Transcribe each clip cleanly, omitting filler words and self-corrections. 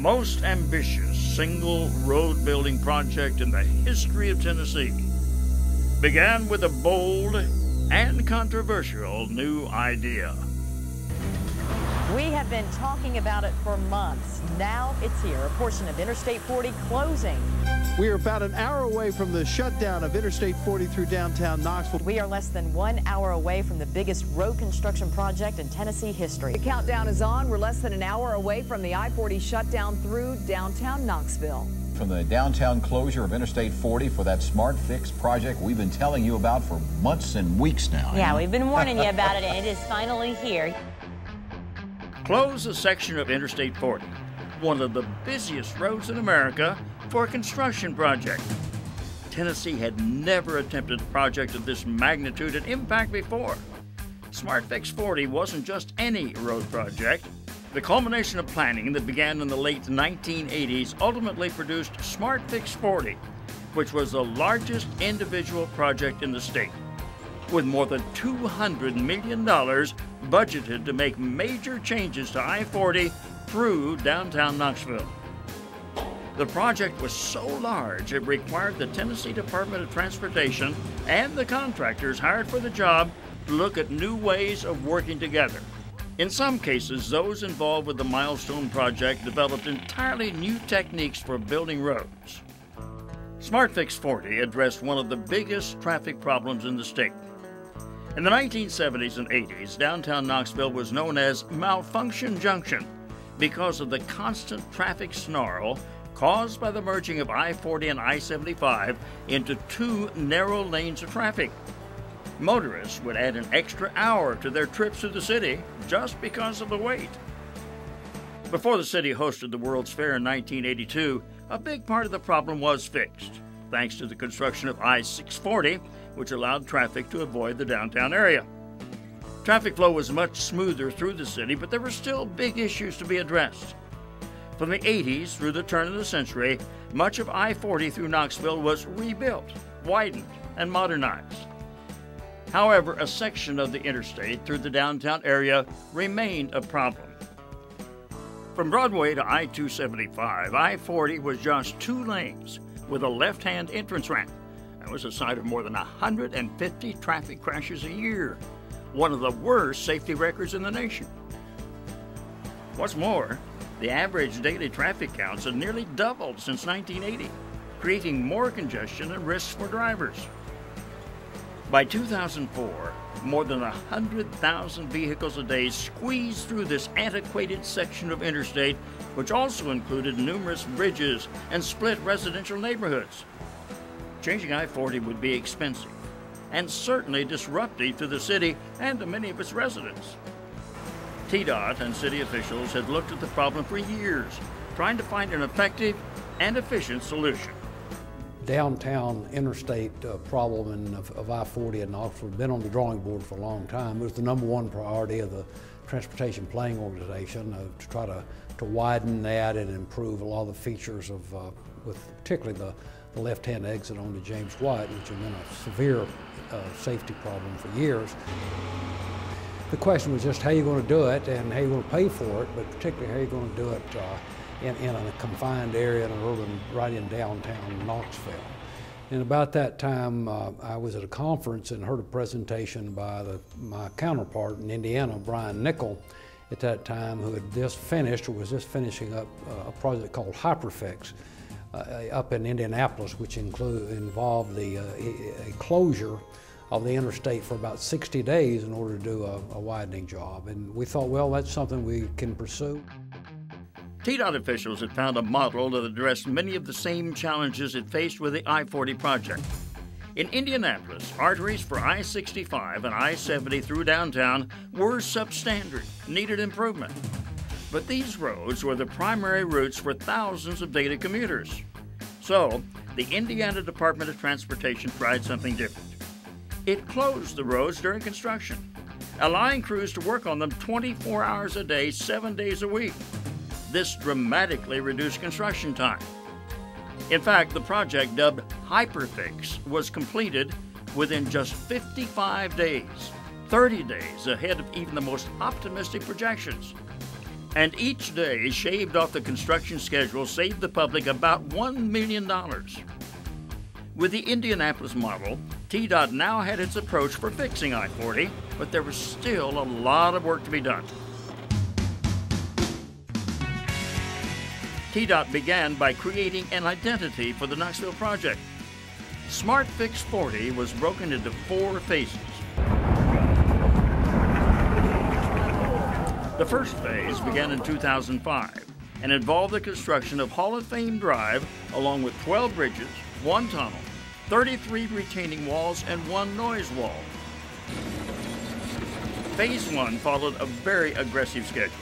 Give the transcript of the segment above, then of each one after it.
most ambitious single road building project in the history of Tennessee, began with a bold and controversial new idea. We have been talking about it for months. Now it's here, a portion of Interstate 40 closing. We are about an hour away from the shutdown of Interstate 40 through downtown Knoxville. We are less than 1 hour away from the biggest road construction project in Tennessee history. The countdown is on. We're less than an hour away from the I-40 shutdown through downtown Knoxville. From the downtown closure of Interstate 40 for that Smart Fix project we've been telling you about for months and weeks now. Yeah, we've been warning you about it, and it is finally here. Close a section of Interstate 40, one of the busiest roads in America, for a construction project. Tennessee had never attempted a project of this magnitude and impact before. Smart Fix 40 wasn't just any road project. The culmination of planning that began in the late 1980s ultimately produced Smart Fix 40, which was the largest individual project in the state, with more than $200 million budgeted to make major changes to I-40 through downtown Knoxville. The project was so large it required the Tennessee Department of Transportation and the contractors hired for the job to look at new ways of working together. In some cases, those involved with the Milestone project developed entirely new techniques for building roads. Smart Fix 40 addressed one of the biggest traffic problems in the state. In the 1970s and 80s, downtown Knoxville was known as Malfunction Junction because of the constant traffic snarl caused by the merging of I-40 and I-75 into two narrow lanes of traffic. Motorists would add an extra hour to their trips to the city just because of the wait. Before the city hosted the World's Fair in 1982, a big part of the problem was fixed, thanks to the construction of I-640, which allowed traffic to avoid the downtown area. Traffic flow was much smoother through the city, but there were still big issues to be addressed. From the 80s through the turn of the century, much of I-40 through Knoxville was rebuilt, widened, and modernized. However, a section of the interstate through the downtown area remained a problem. From Broadway to I-275, I-40 was just 2 lanes with a left-hand entrance ramp. That was the site of more than 150 traffic crashes a year, one of the worst safety records in the nation. What's more, the average daily traffic counts have nearly doubled since 1980, creating more congestion and risks for drivers. By 2004, more than 100,000 vehicles a day squeezed through this antiquated section of interstate, which also included numerous bridges and split residential neighborhoods. Changing I-40 would be expensive and certainly disruptive to the city and to many of its residents. TDOT and city officials had looked at the problem for years, trying to find an effective and efficient solution. Downtown interstate problem of I-40 in Knoxville has been on the drawing board for a long time. It was the #1 priority of the Transportation Planning Organization to try to widen that and improve a lot of the features of, with particularly the left-hand exit onto James White, which has been a severe safety problem for years. The question was just how you're going to do it and how you're going to pay for it, but particularly how you're going to do it in a confined area in an urban, right in downtown Knoxville. And about that time, I was at a conference and heard a presentation by my counterpart in Indiana, Brian Nickel, at that time, who had just finished, or was just finishing up a project called Hyperfix up in Indianapolis, which involved a closure of the interstate for about 60 days in order to do a widening job. And we thought, well, that's something we can pursue. TDOT officials had found a model that addressed many of the same challenges it faced with the I-40 project. In Indianapolis, arteries for I-65 and I-70 through downtown were substandard, needed improvement. But these roads were the primary routes for thousands of daily commuters. So, the Indiana Department of Transportation tried something different. It closed the roads during construction, allowing crews to work on them 24 hours a day, 7 days a week. This dramatically reduced construction time. In fact, the project, dubbed Hyperfix, was completed within just 55 days, 30 days ahead of even the most optimistic projections. And each day shaved off the construction schedule saved the public about $1 million. With the Indianapolis model, TDOT now had its approach for fixing I-40, but there was still a lot of work to be done. TDOT began by creating an identity for the Knoxville project. Smart Fix 40 was broken into 4 phases. The first phase began in 2005 and involved the construction of Hall of Fame Drive along with 12 bridges, 1 tunnel, 33 retaining walls, and 1 noise wall. Phase 1 followed a very aggressive schedule.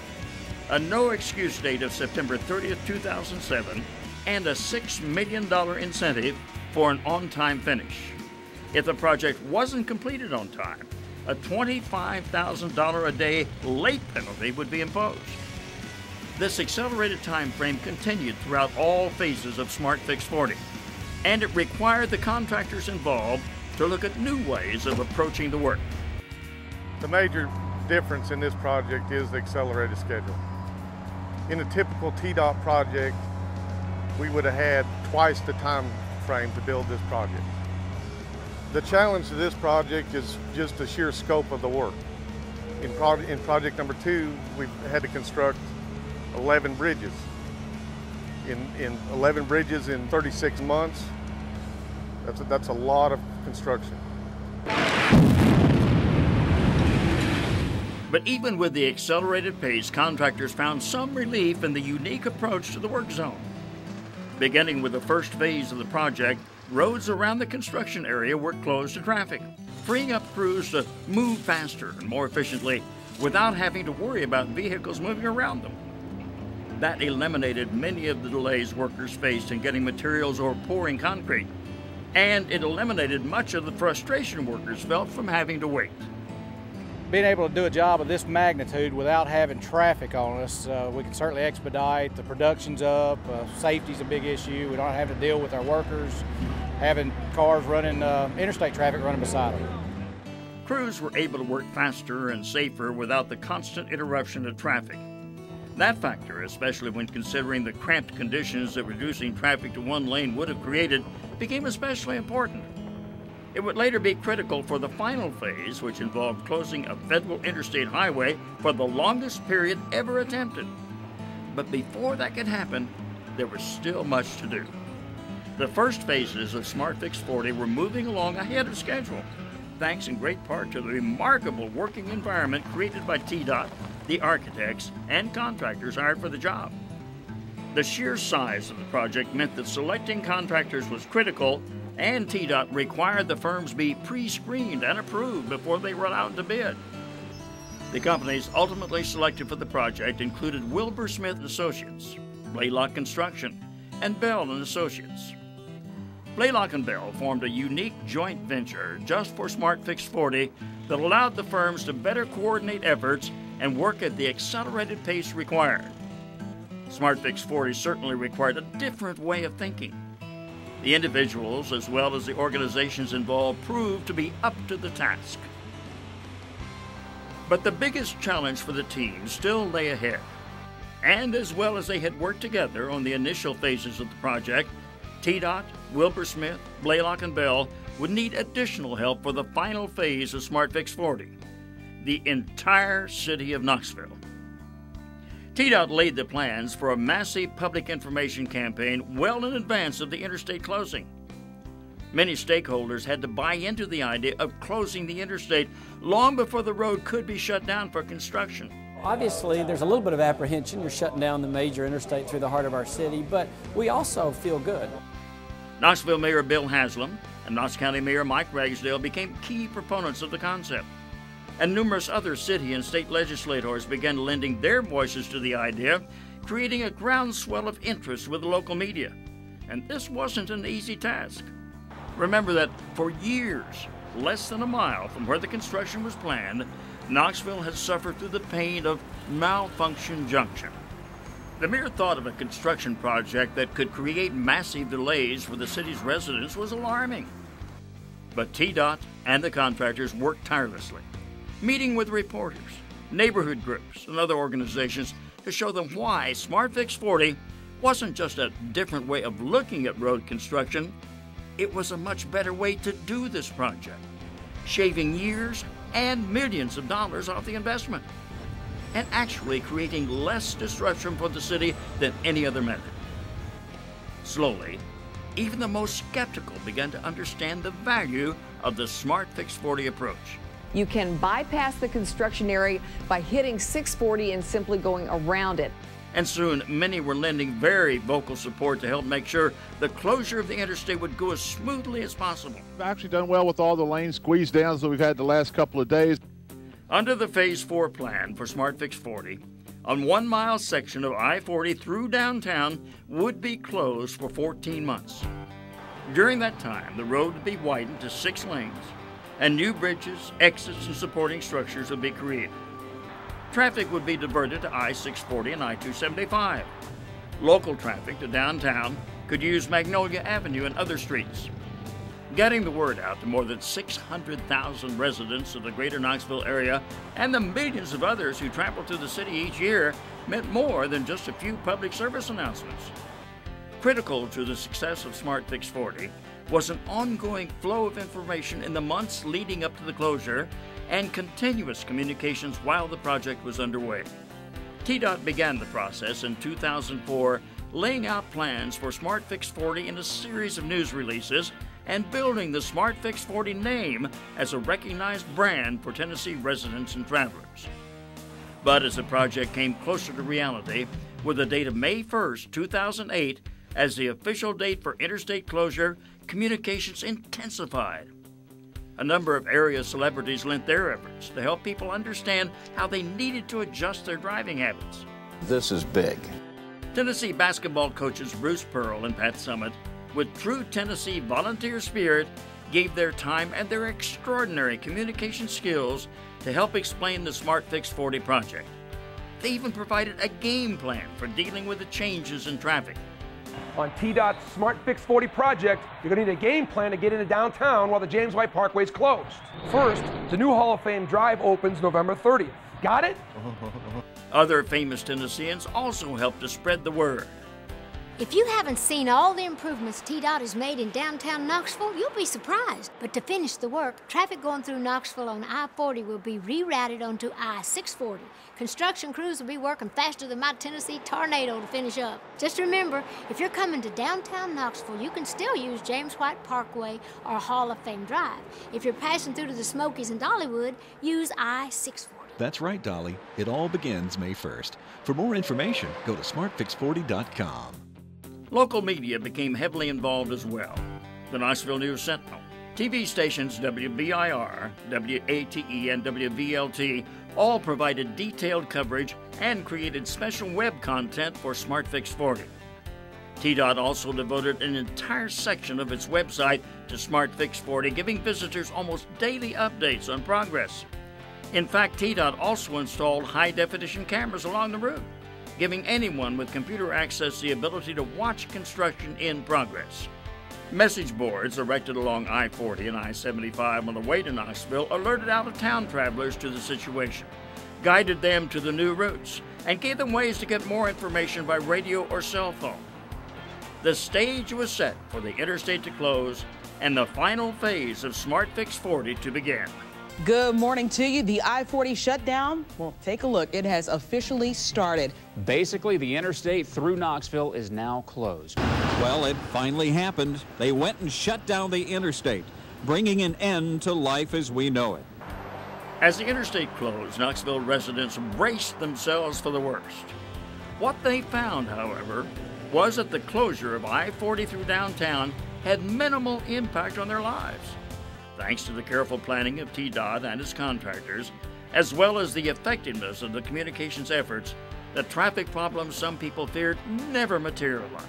A no-excuse date of September 30th, 2007, and a $6 million incentive for an on-time finish. If the project wasn't completed on time, a $25,000 a day late penalty would be imposed. This accelerated time frame continued throughout all phases of Smart Fix 40, and it required the contractors involved to look at new ways of approaching the work. The major difference in this project is the accelerated schedule. In a typical TDOT project, we would have had twice the time frame to build this project. The challenge to this project is just the sheer scope of the work. In project number 2, we've had to construct 11 bridges. In 11 bridges in 36 months, that's a lot of construction. But even with the accelerated pace, contractors found some relief in the unique approach to the work zone. Beginning with the first phase of the project, roads around the construction area were closed to traffic, freeing up crews to move faster and more efficiently without having to worry about vehicles moving around them. That eliminated many of the delays workers faced in getting materials or pouring concrete, and it eliminated much of the frustration workers felt from having to wait. Being able to do a job of this magnitude without having traffic on us, we can certainly expedite. The production's up, safety's a big issue. We don't have to deal with our workers having cars running, interstate traffic running beside them. Crews were able to work faster and safer without the constant interruption of traffic. That factor, especially when considering the cramped conditions that reducing traffic to 1 lane would have created, became especially important. It would later be critical for the final phase, which involved closing a federal interstate highway for the longest period ever attempted. But before that could happen, there was still much to do. The first phases of Smart Fix 40 were moving along ahead of schedule, thanks in great part to the remarkable working environment created by TDOT, the architects, and contractors hired for the job. The sheer size of the project meant that selecting contractors was critical, and TDOT required the firms be pre-screened and approved before they went out to bid. The companies ultimately selected for the project included Wilbur Smith & Associates, Blaylock Construction, and Bell & Associates. Blaylock & Bell formed a unique joint venture just for Smart Fix 40 that allowed the firms to better coordinate efforts and work at the accelerated pace required. Smart Fix 40 certainly required a different way of thinking. The individuals, as well as the organizations involved, proved to be up to the task. But the biggest challenge for the team still lay ahead. And as well as they had worked together on the initial phases of the project, TDOT, Wilbur Smith, Blaylock & Bell would need additional help for the final phase of Smart Fix 40, the entire city of Knoxville. TDOT laid the plans for a massive public information campaign well in advance of the interstate closing. Many stakeholders had to buy into the idea of closing the interstate long before the road could be shut down for construction. Obviously, there's a little bit of apprehension. You're shutting down the major interstate through the heart of our city, but we also feel good. Knoxville Mayor Bill Haslam and Knox County Mayor Mike Ragsdale became key proponents of the concept, and numerous other city and state legislators began lending their voices to the idea, creating a groundswell of interest with the local media. And this wasn't an easy task. Remember that for years, less than a mile from where the construction was planned, Knoxville had suffered through the pain of malfunction junction. The mere thought of a construction project that could create massive delays for the city's residents was alarming. But TDOT and the contractors worked tirelessly, meeting with reporters, neighborhood groups, and other organizations to show them why Smart Fix 40 wasn't just a different way of looking at road construction, it was a much better way to do this project, shaving years and millions of dollars off the investment, and actually creating less disruption for the city than any other method. Slowly, even the most skeptical began to understand the value of the Smart Fix 40 approach. You can bypass the construction area by hitting 640 and simply going around it. And soon, many were lending very vocal support to help make sure the closure of the interstate would go as smoothly as possible. We've actually done well with all the lane squeeze downs that we've had the last couple of days. Under the Phase 4 plan for Smart Fix 40, a 1 mile section of I-40 through downtown would be closed for 14 months. During that time, the road would be widened to 6 lanes, and new bridges, exits, and supporting structures would be created. Traffic would be diverted to I-640 and I-275. Local traffic to downtown could use Magnolia Avenue and other streets. Getting the word out to more than 600,000 residents of the greater Knoxville area and the millions of others who travel to the city each year meant more than just a few public service announcements. Critical to the success of Smart Fix 40 was an ongoing flow of information in the months leading up to the closure and continuous communications while the project was underway. TDOT began the process in 2004, laying out plans for Smart Fix 40 in a series of news releases and building the Smart Fix 40 name as a recognized brand for Tennessee residents and travelers. But as the project came closer to reality, with the date of May 1st, 2008, as the official date for interstate closure, communications intensified. A number of area celebrities lent their efforts to help people understand how they needed to adjust their driving habits. This is big. Tennessee basketball coaches Bruce Pearl and Pat Summitt, with true Tennessee volunteer spirit, gave their time and their extraordinary communication skills to help explain the Smart Fix 40 project. They even provided a game plan for dealing with the changes in traffic. On TDOT's Smart Fix 40 project, you're going to need a game plan to get into downtown while the James White Parkway is closed. First, the new Hall of Fame Drive opens November 30th. Got it? Other famous Tennesseans also helped to spread the word. If you haven't seen all the improvements TDOT has made in downtown Knoxville, you'll be surprised. But to finish the work, traffic going through Knoxville on I-40 will be rerouted onto I-640. Construction crews will be working faster than my Tennessee Tornado to finish up. Just remember, if you're coming to downtown Knoxville, you can still use James White Parkway or Hall of Fame Drive. If you're passing through to the Smokies and Dollywood, use I-640. That's right, Dolly. It all begins May 1st. For more information, go to smartfix40.com. Local media became heavily involved as well. The Knoxville News Sentinel, TV stations WBIR, WATE, and WVLT all provided detailed coverage and created special web content for Smart Fix 40. TDOT also devoted an entire section of its website to Smart Fix 40, giving visitors almost daily updates on progress. In fact, TDOT also installed high-definition cameras along the route, giving anyone with computer access the ability to watch construction in progress. Message boards erected along I-40 and I-75 on the way to Knoxville alerted out-of-town travelers to the situation, guided them to the new routes, and gave them ways to get more information by radio or cell phone. The stage was set for the interstate to close and the final phase of Smart Fix 40 to begin. Good morning to you. The I-40 shutdown, well, take a look. It has officially started. Basically, the interstate through Knoxville is now closed. Well, it finally happened. They went and shut down the interstate, bringing an end to life as we know it. As the interstate closed, Knoxville residents braced themselves for the worst. What they found, however, was that the closure of I-40 through downtown had minimal impact on their lives. Thanks to the careful planning of TDOT and its contractors, as well as the effectiveness of the communications efforts, the traffic problems some people feared never materialized.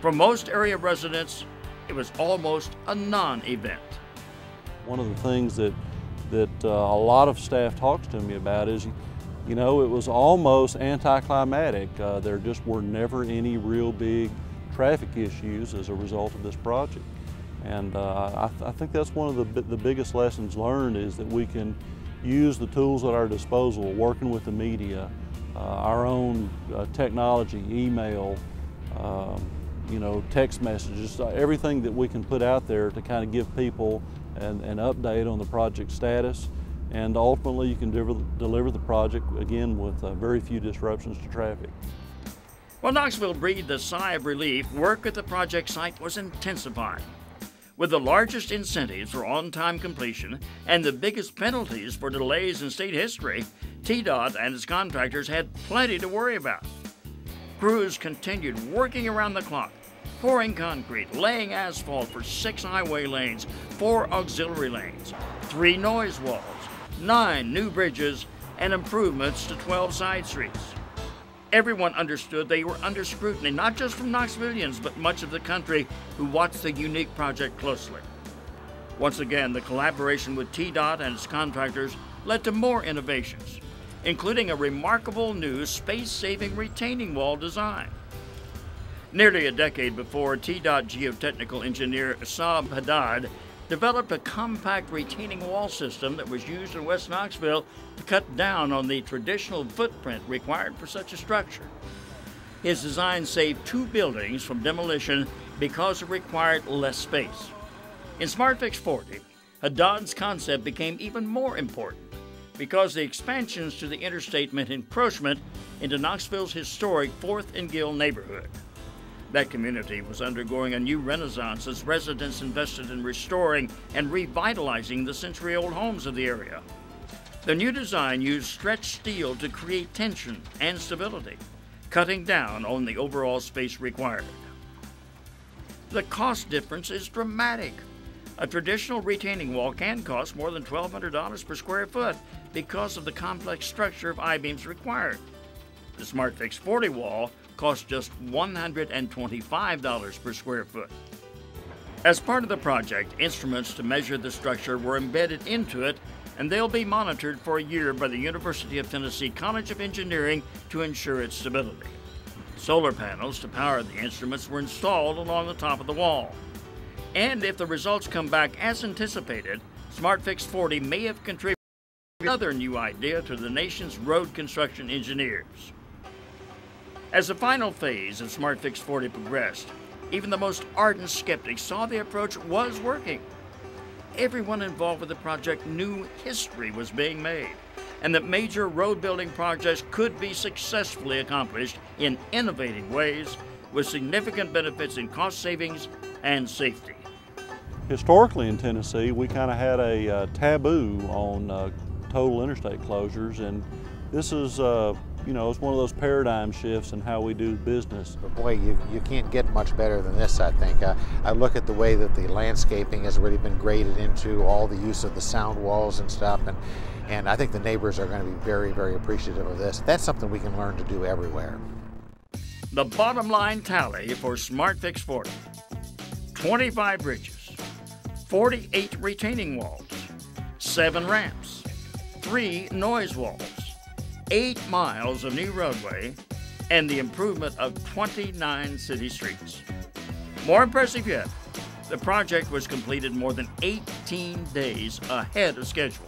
For most area residents, it was almost a non-event. One of the things that a lot of staff talks to me about is, you know, it was almost anticlimactic. There just were never any real big traffic issues as a result of this project. And I think that's one of the biggest lessons learned, is that we can use the tools at our disposal, working with the media, our own technology, email, you know, text messages, everything that we can put out there to kind of give people an update on the project status. And ultimately you can deliver the project, again, with very few disruptions to traffic. While Knoxville breathed a sigh of relief, work at the project site was intensifying. With the largest incentives for on-time completion and the biggest penalties for delays in state history, TDOT and its contractors had plenty to worry about. Crews continued working around the clock, pouring concrete, laying asphalt for 6 highway lanes, 4 auxiliary lanes, 3 noise walls, 9 new bridges, and improvements to 12 side streets. Everyone understood they were under scrutiny, not just from Knoxvillians, but much of the country who watched the unique project closely. Once again, the collaboration with TDOT and its contractors led to more innovations, including a remarkable new space-saving retaining wall design. Nearly a decade before, TDOT geotechnical engineer Saab Haddad developed a compact retaining wall system that was used in West Knoxville to cut down on the traditional footprint required for such a structure. His design saved 2 buildings from demolition because it required less space. In SmartFix 40, Haddad's concept became even more important because the expansions to the interstate meant encroachment into Knoxville's historic 4th and Gill neighborhood. That community was undergoing a new renaissance as residents invested in restoring and revitalizing the century-old homes of the area. The new design used stretched steel to create tension and stability, cutting down on the overall space required. The cost difference is dramatic. A traditional retaining wall can cost more than $1,200 per square foot because of the complex structure of I-beams required. The SmartFix 40 wall cost just $125 per square foot. As part of the project, instruments to measure the structure were embedded into it, and they'll be monitored for a year by the University of Tennessee College of Engineering to ensure its stability. Solar panels to power the instruments were installed along the top of the wall. And if the results come back as anticipated, SmartFix 40 may have contributed another new idea to the nation's road construction engineers. As the final phase of SmartFix 40 progressed, even the most ardent skeptics saw the approach was working. Everyone involved with the project knew history was being made, and that major road building projects could be successfully accomplished in innovative ways with significant benefits in cost savings and safety. Historically in Tennessee, we kind of had a taboo on total interstate closures, and this is you know, it's one of those paradigm shifts in how we do business. But boy, you can't get much better than this, I think. I look at the way that the landscaping has really been graded into, all the use of the sound walls and stuff, and I think the neighbors are going to be very, very appreciative of this. That's something we can learn to do everywhere. The bottom line tally for SmartFix 40: 25 bridges, 48 retaining walls, 7 ramps, 3 noise walls, 8 miles of new roadway, and the improvement of 29 city streets. More impressive yet, the project was completed more than 18 days ahead of schedule.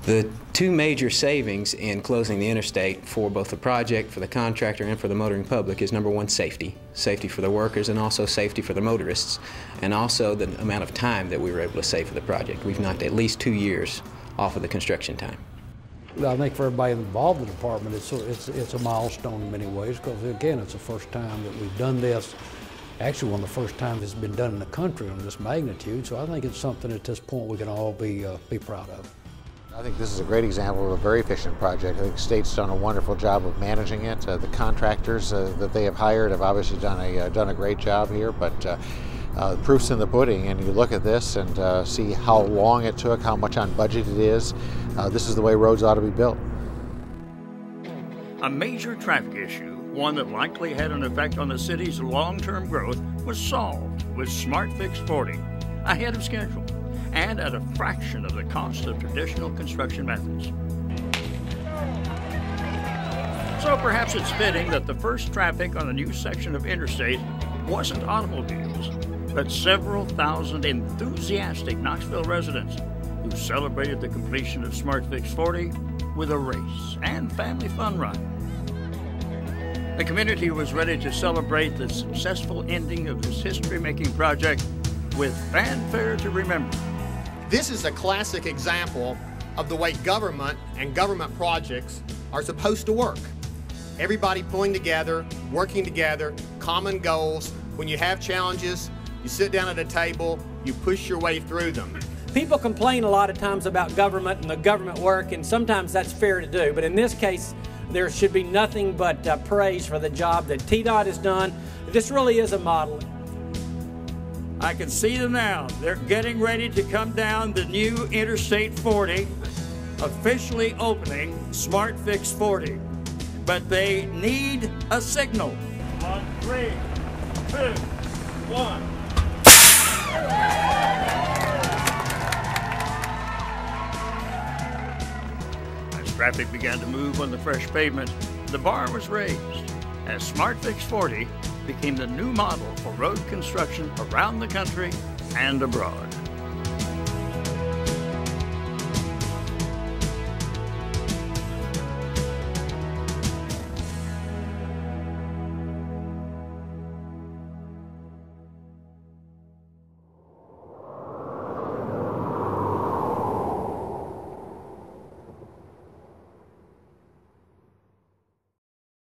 The 2 major savings in closing the interstate for both the project, for the contractor, and for the motoring public is number 1, safety. Safety for the workers and also safety for the motorists, and also the amount of time that we were able to save for the project. We've knocked at least 2 years off of the construction time. I think for everybody involved in the department, it's a milestone in many ways, because again, it's the first time that we've done this. Actually, one of the first times it's been done in the country on this magnitude. So I think it's something at this point we can all be proud of. I think this is a great example of a very efficient project. I think the state's done a wonderful job of managing it. The contractors that they have hired have obviously done a great job here, but the proof's in the pudding, and you look at this and see how long it took, how much on budget it is. This is the way roads ought to be built. A major traffic issue, one that likely had an effect on the city's long-term growth, was solved with SmartFix 40, ahead of schedule, and at a fraction of the cost of traditional construction methods. So perhaps it's fitting that the first traffic on a new section of interstate wasn't automobiles, but several thousand enthusiastic Knoxville residents who celebrated the completion of SmartFix 40 with a race and family fun run. The community was ready to celebrate the successful ending of this history-making project with fanfare to remember. This is a classic example of the way government and government projects are supposed to work. Everybody pulling together, working together, common goals. When you have challenges, you sit down at a table, you push your way through them. People complain a lot of times about government and the government work, and sometimes that's fair to do. But in this case, there should be nothing but praise for the job that TDOT has done. This really is a model. I can see them now. They're getting ready to come down the new Interstate 40, officially opening Smart Fix 40. But they need a signal. On 3, 2, 1. As traffic began to move on the fresh pavement, the bar was raised as Smart Fix 40 became the new model for road construction around the country and abroad.